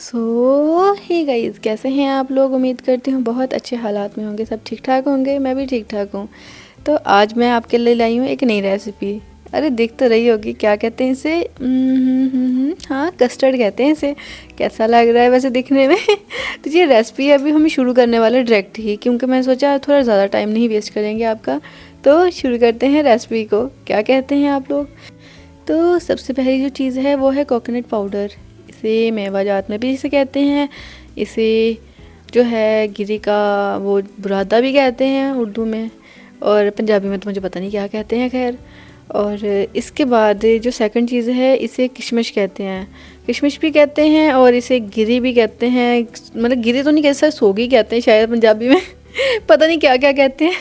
Hey guys, कैसे हैं आप लोग। उम्मीद करती हूँ बहुत अच्छे हालात में होंगे, सब ठीक ठाक होंगे। मैं भी ठीक ठाक हूँ। तो आज मैं आपके लिए लाई हूँ एक नई रेसिपी। अरे देख तो रही होगी, क्या कहते हैं इसे। हाँ, कस्टर्ड कहते हैं इसे। कैसा लग रहा है वैसे दिखने में। तो ये रेसिपी अभी हम शुरू करने वाले डायरेक्ट ही, क्योंकि मैं सोचा थोड़ा ज़्यादा टाइम नहीं वेस्ट करेंगे आपका। तो शुरू करते हैं रेसिपी को। क्या कहते हैं आप लोग। तो सबसे पहली जो चीज़ है वो है कोकोनट पाउडर। इसे मेवा जात में भी इसे कहते हैं। इसे जो है गिरी का वो बुरादा भी कहते हैं उर्दू में, और पंजाबी में तो मुझे पता नहीं क्या कहते हैं, खैर। और इसके बाद जो सेकंड चीज़ है इसे किशमिश कहते हैं। किशमिश भी कहते हैं और इसे गिरी भी कहते हैं। मतलब गिरी तो नहीं कहते सर, सोगी कहते हैं शायद पंजाबी में। पता नहीं क्या क्या कहते हैं।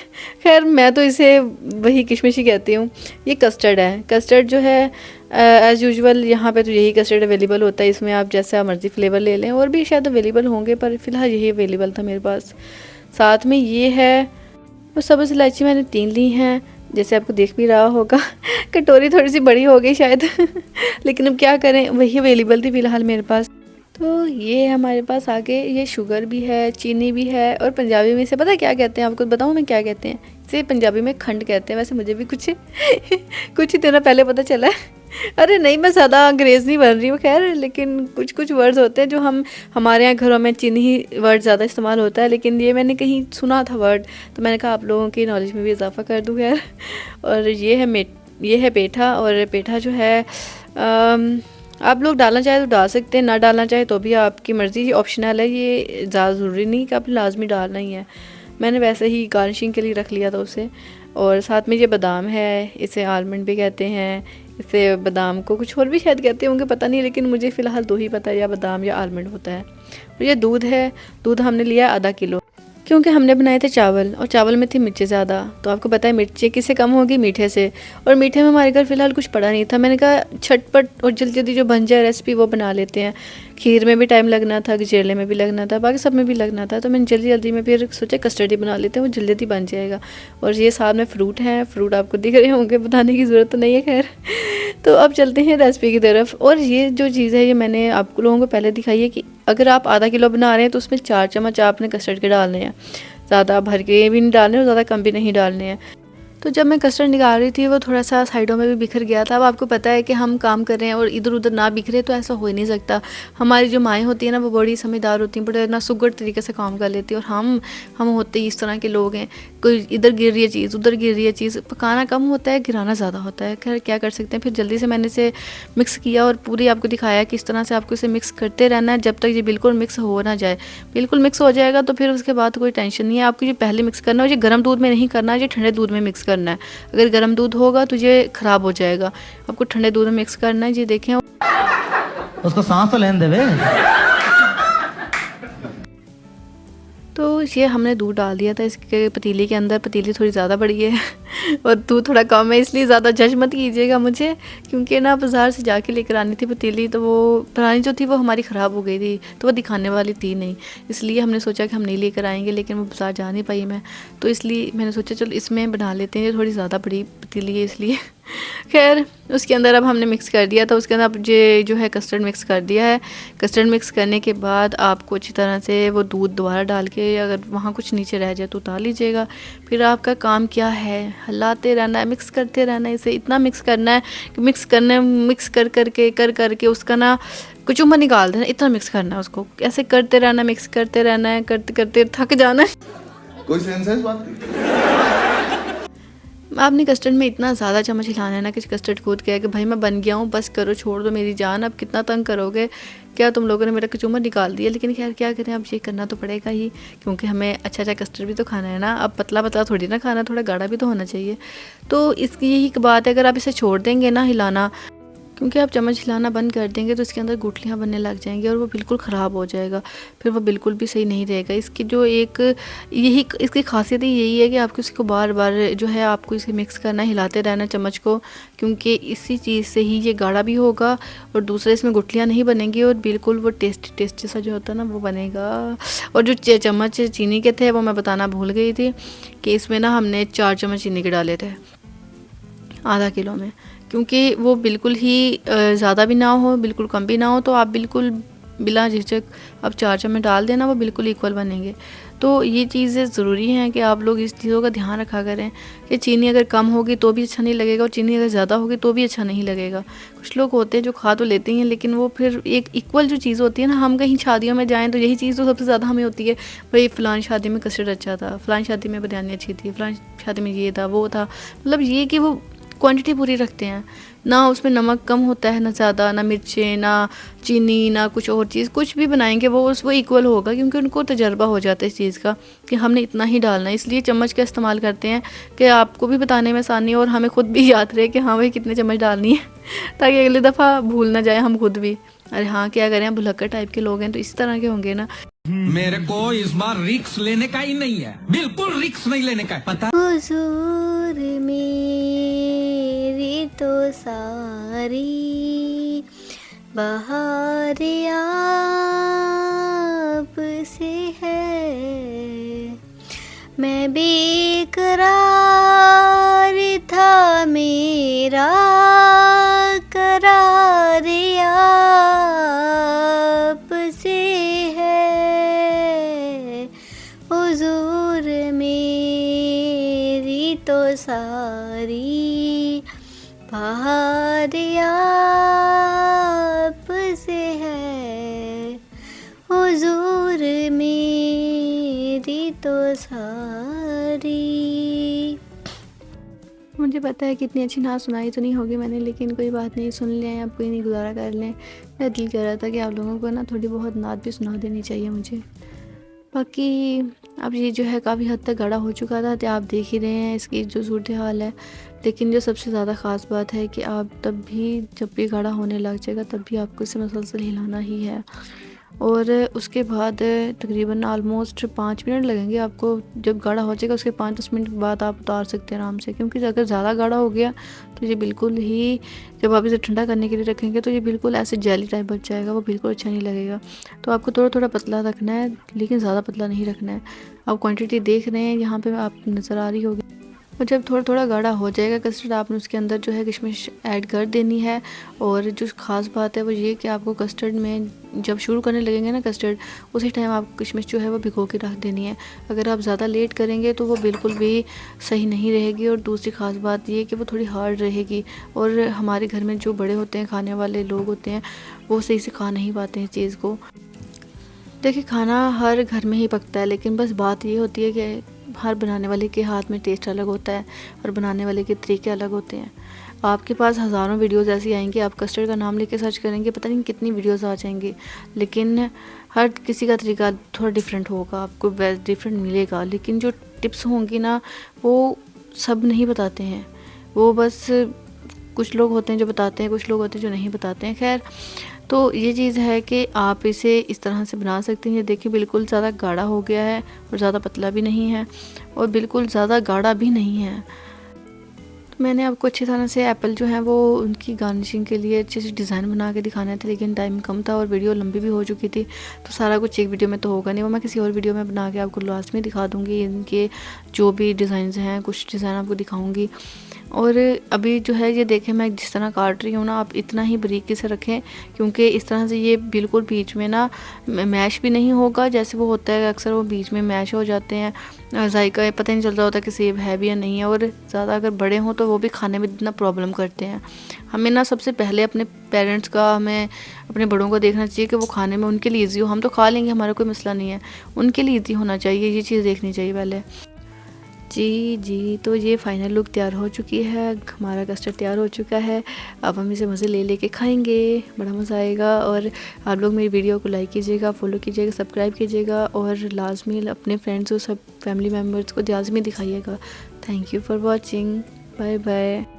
खैर मैं तो इसे वही किशमिश ही कहती हूँ। ये कस्टर्ड है। कस्टर्ड जो है एज़ यूजुअल यहाँ पे तो यही कस्टर्ड अवेलेबल होता है। इसमें आप जैसा मर्ज़ी फ्लेवर ले लें, और भी शायद अवेलेबल होंगे, पर फ़िलहाल यही अवेलेबल था मेरे पास। साथ में ये है वो सब्ज़ इलायची, मैंने 3 ली हैं, जैसे आपको देख भी रहा होगा। कटोरी थोड़ी सी बड़ी हो गई शायद। लेकिन अब क्या करें, वही अवेलेबल थी फ़िलहाल मेरे पास। तो ये हमारे पास आगे ये शुगर भी है, चीनी भी है, और पंजाबी में इसे पता है क्या कहते हैं, आपको बताऊँ मैं क्या कहते हैं इसे। पंजाबी में खंड कहते हैं। वैसे मुझे भी कुछ कुछ ही दिनों पहले पता चला है। अरे नहीं, मैं ज़्यादा अंग्रेज़ नहीं बन रही हूँ, खैर। लेकिन कुछ कुछ वर्ड्स होते हैं जो हमारे यहाँ घरों में चीनी ही वर्ड ज़्यादा इस्तेमाल होता है, लेकिन ये मैंने कहीं सुना था वर्ड, तो मैंने कहा आप लोगों की नॉलेज में भी इजाफा कर दूँ, खैर। और ये है पेठा। और पेठा जो है आप लोग डालना चाहे तो डाल सकते हैं, ना डालना चाहे तो भी आपकी मर्ज़ी, ये ऑप्शनल है। ये ज़्यादा ज़रूरी नहीं कि आपने लाजमी डालना ही है। मैंने वैसे ही गार्निशिंग के लिए रख लिया था उसे। और साथ में ये बादाम है, इसे आलमंड भी कहते हैं। इसे बादाम को कुछ और भी शायद कहते होंगे, पता नहीं, लेकिन मुझे फ़िलहाल 2 ही पता है, या बादाम या आलमंड होता है। और ये दूध है। दूध हमने लिया आधा किलो, क्योंकि हमने बनाए थे चावल, और चावल में थी मिर्ची ज़्यादा। तो आपको पता है मिर्ची किससे कम होगी, मीठे से। और मीठे में हमारे घर फ़िलहाल कुछ पड़ा नहीं था। मैंने कहा झटपट और जल्दी जल्दी जो बन जाए रेसिपी वो बना लेते हैं। खीर में भी टाइम लगना था, गजेले में भी लगना था, बाकी सब में भी लगना था। तो मैंने जल्दी जल्दी में फिर सोचा कस्टर्ड ही बना लेते हैं, वो जल्दी जल्दी बन जाएगा। और ये साथ में फ्रूट हैं। फ्रूट आपको दिख रहे होंगे, बताने की ज़रूरत तो नहीं है, खैर। तो अब चलते हैं रेसिपी की तरफ। और ये जो चीज़ है ये मैंने आप लोगों को पहले दिखाई है कि अगर आप आधा किलो बना रहे हैं तो उसमें 4 चम्मच आपने कस्टर्ड के डालने हैं। ज़्यादा भर के भी नहीं डालने और ज़्यादा कम भी नहीं डालने हैं। तो जब मैं कस्टर्ड निकाल रही थी वो थोड़ा सा साइडों में भी बिखर गया था। अब आपको पता है कि हम काम कर रहे हैं और इधर उधर ना बिखरे तो ऐसा हो ही नहीं सकता। हमारी जो माएँ होती हैं ना, वो बड़ी समझदार होती हैं, बड़े ना सुगड़ तरीके से काम कर लेती हैं। और हम होते ही इस तरह के लोग हैं, कोई इधर गिर रही है चीज़, उधर गिर रही है चीज़। पकाना कम होता है, गिराना ज़्यादा होता है। खैर क्या कर सकते हैं। फिर जल्दी से मैंने इसे मिक्स किया और पूरी आपको दिखाया कि इस तरह से आपको इसे मिक्स करते रहना है जब तक ये बिल्कुल मिक्स हो ना जाए। बिल्कुल मिक्स हो जाएगा तो फिर उसके बाद कोई टेंशन नहीं है। आपको ये पहले मिक्स करना है, ये गर्म दूध में नहीं करना है, ये ठंडे दूध में मिक्स करना है। अगर गर्म दूध होगा तो ये ख़राब हो जाएगा। आपको ठंडे दूध में मिक्स करना है। ये देखें, उसको सांस तो लेने देवे। तो ये हमने दूध डाल दिया था इसके पतीले के अंदर। पतीली थोड़ी ज़्यादा बड़ी है और दूध थोड़ा कम है, इसलिए ज़्यादा जज मत कीजिएगा मुझे, क्योंकि ना बाज़ार से जाके लेकर आनी थी पतीली, तो वो पुरानी जो थी वो हमारी ख़राब हो गई थी, तो वो दिखाने वाली थी नहीं। इसलिए हमने सोचा कि हम नहीं लेकर आएंगे, लेकिन वो बाज़ार जा नहीं पाई मैं, तो इसलिए मैंने सोचा चलो इसमें बना लेते हैं। ये थोड़ी ज़्यादा बड़ी पतीली है इसलिए। खैर उसके अंदर अब हमने मिक्स कर दिया था। उसके अंदर अब ये जो है कस्टर्ड मिक्स कर दिया है। कस्टर्ड मिक्स करने के बाद आपको अच्छी तरह से वो दूध दोबारा डाल के, अगर वहाँ कुछ नीचे रह जाए तो उतार लीजिएगा। फिर आपका काम क्या है, हिलाते रहना है, मिक्स करते रहना है। इसे इतना मिक्स करना है कि मिक्स कर करके उसका ना कुचुम्बा निकाल देना, इतना मिक्स करना है उसको। ऐसे करते रहना, मिक्स करते रहना है, करते करते थक जाना है। कोई सेंस है इस बात की? आपने कस्टर्ड में इतना ज़्यादा चम्मच हिलाना है ना कि कस्टर्ड कूद गया कि भाई मैं बन गया हूँ, बस करो, छोड़ दो मेरी जान, अब कितना तंग करोगे, क्या तुम लोगों ने मेरा कचूमर निकाल दिया। लेकिन खैर क्या करें, अब ये करना तो पड़ेगा ही, क्योंकि हमें अच्छा अच्छा कस्टर्ड भी तो खाना है ना। अब पतला पतला थोड़ी ना खाना, थोड़ा गाढ़ा भी तो होना चाहिए। तो इसकी यही बात है, अगर आप इसे छोड़ देंगे ना हिलाना, क्योंकि आप चम्मच हिलाना बंद कर देंगे तो इसके अंदर गुठलियाँ बनने लग जाएंगी और वो बिल्कुल ख़राब हो जाएगा। फिर वो बिल्कुल भी सही नहीं रहेगा। इसकी जो एक यही इसकी खासियत ही यही है कि आपको इसको बार बार जो है आपको इसे मिक्स करना, हिलाते रहना चम्मच को, क्योंकि इसी चीज़ से ही ये गाढ़ा भी होगा और दूसरे इसमें गुठलियाँ नहीं बनेंगी और बिल्कुल वो टेस्टी सा जो होता है ना वो बनेगा। और जो चम्मच चीनी के थे वो मैं बताना भूल गई थी कि इसमें ना हमने 4 चम्मच चीनी के डाले थे आधा किलो में, क्योंकि वो बिल्कुल ही ज़्यादा भी ना हो, बिल्कुल कम भी ना हो। तो आप बिल्कुल बिला झिझक आप 4 चम्मच डाल देना, वो बिल्कुल इक्वल बनेंगे। तो ये चीज़ें ज़रूरी हैं कि आप लोग इस चीज़ों का ध्यान रखा करें कि चीनी अगर कम होगी तो भी अच्छा नहीं लगेगा और चीनी अगर ज़्यादा होगी तो भी अच्छा नहीं लगेगा। कुछ लोग होते हैं जो खा तो लेते हैं लेकिन वो फिर एक इक्वल जो चीज़ होती है ना, हम कहीं शादियों में जाएँ तो यही चीज़ तो सबसे ज़्यादा हमें होती है, भाई फ़लाँ शादी में कस्टर्ड अच्छा था, फ़लाँ शादी में बिरयानी अच्छी थी, फ़लाँ शादी में ये था वो था। मतलब ये कि वो क्वांटिटी पूरी रखते हैं, ना उसमें नमक कम होता है, ना ज़्यादा, ना मिर्चें, ना चीनी, ना कुछ और चीज़। कुछ भी बनाएंगे वो इक्वल होगा क्योंकि उनको तजर्बा हो जाता है इस चीज़ का कि हमने इतना ही डालना है। इसलिए चम्मच का इस्तेमाल करते हैं कि आपको भी बताने में आसानी हो और हमें खुद भी याद रहे कि हाँ भाई कितने चम्मच डालनी है ताकि अगली दफ़ा भूल ना जाए हम खुद भी। अरे हाँ, क्या करें, भुलक्कड़ टाइप के लोग हैं तो इस तरह के होंगे ना। मेरे को इस बार रिक्स लेने का ही नहीं है, बिल्कुल रिक्स नहीं लेने का है, पता। हुजूर मेरी तो सारी बहार आपसे है, मैं बेकरार था मेरा करार आपसे है, हुजूर मेरी तो सारी बहार आपसे है, हुजूर मेरी तो सारी। मुझे पता है कि इतनी अच्छी नात सुनाई तो नहीं होगी मैंने, लेकिन कोई बात नहीं, सुन लें आप, कोई नहीं, गुजारा कर लें। मेरा दिल कह रहा था कि आप लोगों को ना थोड़ी बहुत नात भी सुना देनी चाहिए मुझे। बाकी अब ये जो है काफ़ी हद तक गाढ़ा हो चुका था, तो आप देख ही रहे हैं इसकी जो सूरत हाल है। लेकिन जो सबसे ज़्यादा ख़ास बात है कि आप तब भी जब भी गाढ़ा होने लग जाएगा तब भी आपको इसे मुसलसल हिलाना ही है। और उसके बाद तकरीबन ऑलमोस्ट 5 मिनट लगेंगे आपको। जब गाढ़ा हो जाएगा उसके 5-10 मिनट बाद आप उतार सकते हैं आराम से, क्योंकि अगर ज़्यादा गाढ़ा हो गया तो ये बिल्कुल ही, जब आप इसे ठंडा करने के लिए रखेंगे तो ये बिल्कुल ऐसे जेली टाइप बच जाएगा, वो बिल्कुल अच्छा नहीं लगेगा। तो आपको थोड़ा थोड़ा पतला रखना है, लेकिन ज़्यादा पतला नहीं रखना है। आप क्वान्टिटी देख रहे हैं यहाँ पर, आप नज़र आ रही होगी। और जब थोड़ा थोड़ा गाढ़ा हो जाएगा कस्टर्ड, आपने उसके अंदर जो है किशमिश ऐड कर देनी है। और जो ख़ास बात है वो ये कि आपको कस्टर्ड में जब शुरू करने लगेंगे ना कस्टर्ड, उसी टाइम आप किशमिश जो है वो भिगो के रख देनी है। अगर आप ज़्यादा लेट करेंगे तो वो बिल्कुल भी सही नहीं रहेगी। और दूसरी ख़ास बात ये कि वो थोड़ी हार्ड रहेगी। और हमारे घर में जो बड़े होते हैं, खाने वाले लोग होते हैं, वो सही से खा नहीं पाते हैं इस चीज़ को। देखिए, खाना हर घर में ही पकता है, लेकिन बस बात ये होती है कि हर बनाने वाले के हाथ में टेस्ट अलग होता है और बनाने वाले के तरीके अलग होते हैं। आपके पास हज़ारों वीडियोस ऐसी आएंगी, आप कस्टर्ड का नाम लेके सर्च करेंगे, पता नहीं कितनी वीडियोस आ जाएंगी, लेकिन हर किसी का तरीका थोड़ा डिफरेंट होगा, आपको डिफरेंट मिलेगा। लेकिन जो टिप्स होंगी ना, वो सब नहीं बताते हैं। वो बस कुछ लोग होते हैं जो बताते हैं, कुछ लोग होते हैं जो नहीं बताते हैं। खैर, तो ये चीज़ है कि आप इसे इस तरह से बना सकते हैं। ये देखिए, बिल्कुल ज़्यादा गाढ़ा हो गया है और ज़्यादा पतला भी नहीं है और बिल्कुल ज़्यादा गाढ़ा भी नहीं है। तो मैंने आपको अच्छी तरह से एप्पल जो है वो उनकी गार्निशिंग के लिए अच्छे से डिज़ाइन बना के दिखाने थे, लेकिन टाइम कम था और वीडियो लंबी भी हो चुकी थी, तो सारा कुछ एक वीडियो में तो होगा नहीं। वो मैं किसी और वीडियो में बना के आपको लास्ट में दिखा दूँगी। इनके जो भी डिज़ाइंस हैं, कुछ डिज़ाइन आपको दिखाऊँगी। और अभी जो है ये देखें, मैं जिस तरह काट रही हूँ ना, आप इतना ही बारीकी से रखें, क्योंकि इस तरह से ये बिल्कुल बीच में ना मैश भी नहीं होगा। जैसे वो होता है अक्सर, वो बीच में मैश हो जाते हैं, जायका पता नहीं चलता होता कि सेब है भी या नहीं है। और ज़्यादा अगर बड़े हों तो वो भी खाने में इतना प्रॉब्लम करते हैं। हमें ना सबसे पहले अपने पेरेंट्स का, हमें अपने बड़ों को देखना चाहिए कि वो खाने में उनके लिए ईजी हो। हम तो खा लेंगे, हमारा कोई मसला नहीं है, उनके लिए ईजी होना चाहिए, ये चीज़ देखनी चाहिए पहले। जी, तो ये फाइनल लुक तैयार हो चुकी है, हमारा कस्टर्ड तैयार हो चुका है। अब हम इसे मज़े ले लेके खाएंगे, बड़ा मज़ा आएगा। और आप लोग मेरी वीडियो को लाइक कीजिएगा, फॉलो कीजिएगा, सब्सक्राइब कीजिएगा और लाजमी अपने फ्रेंड्स और सब फैमिली मेम्बर्स को लाजमी दिखाइएगा। Thank you for watching, bye bye.